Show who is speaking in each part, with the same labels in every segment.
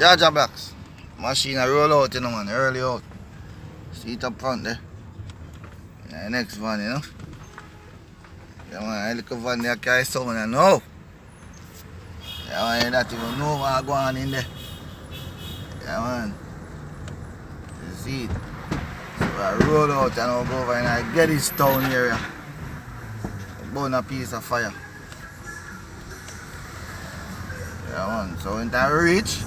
Speaker 1: Jaja blocks. Machine a roll out, you know, man, early out. See it up front there. Yeah, next van, you know. Yeah, man, I look at van there, carry someone and know. Yeah, man, you don't even know what going on in there. Yeah, man. You see it. So I roll out and I'll go over and I get this town area. Burn a piece of fire. Yeah, man. So when I reach,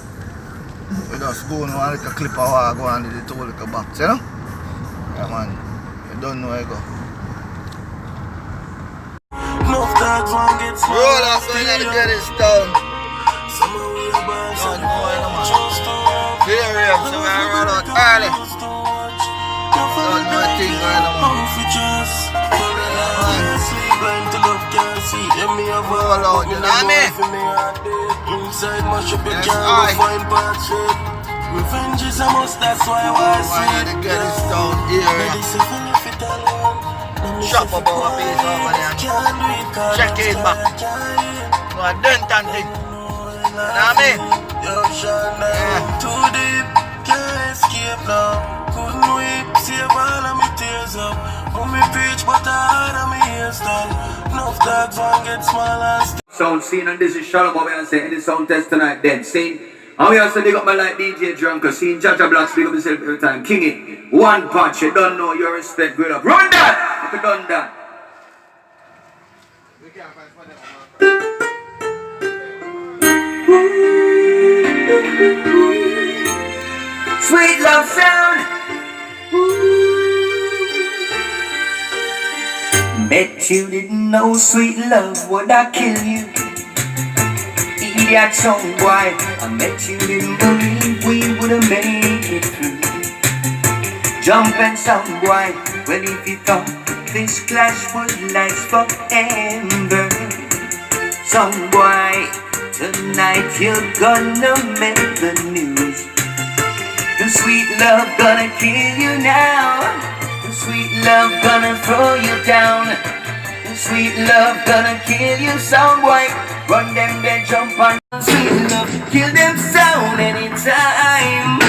Speaker 1: we just go on one little clip of water, go on the two little box, you know? Yeah, man. You don't know where you go. Roll off when I get this down. Don't know where you man. Clear here, so I roll out early. Don't know a thing going on, man. Roll out, you know what I mean? Yes, revenge is a must, that's why I see it. Get this down here. Shop about a piece over there. Check it back. No, a dent and thing. You know what I mean? Yeah. Too deep, can't escape now. Couldn't weep, save all of my tears up. When me preach, but the heart of me ears done. Enough dogs won't get smaller.
Speaker 2: Sound scene, and this is Shalom, what we are saying in the sound test tonight then. Scene. And we also big up my like DJ Drunk, cause seeing Jaja Blocks big up himself every time. King it. One punch, you don't know your respect, good up. Run that! If you done that. Sweet love sound. Bet you didn't know sweet love would I kill you. Idiot song boy, I bet you didn't believe we would have made it through. Jumping some boy, well if you thought this clash would last forever. Some boy, tonight you're gonna make the news. The sweet love gonna kill you now. The sweet love gonna throw you down. The sweet love gonna kill you, sound boy. Run them, they jump on. Sweet love, kill them sound anytime.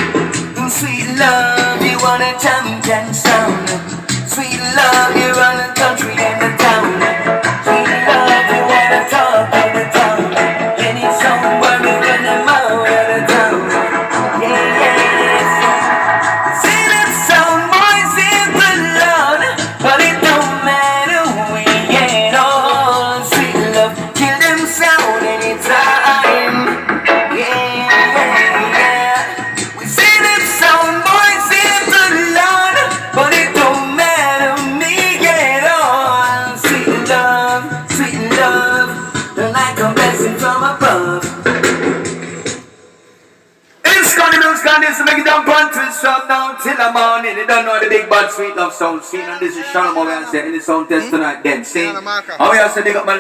Speaker 2: Sweet love, you want a champion sound. Sweet love, you run the country and the town. Sweet love, you want to talk in the town. Any sound boy, we run them out of the town. Yeah, yeah. See them sound boys in the Lord, but it don't matter we ain't all. Sweet love, kill them sound anytime. Yeah, yeah. We see them sound boys in the Lord, but it don't matter me at all. Sweet love, they're like a blessing from above. It's Scotty Mills, Candice, make it down one twist from now till the morning. You don't know the big bad sweet love sound scene, and this is Shalom, how we are saying in the sound test tonight then. See, how we are saying, they got my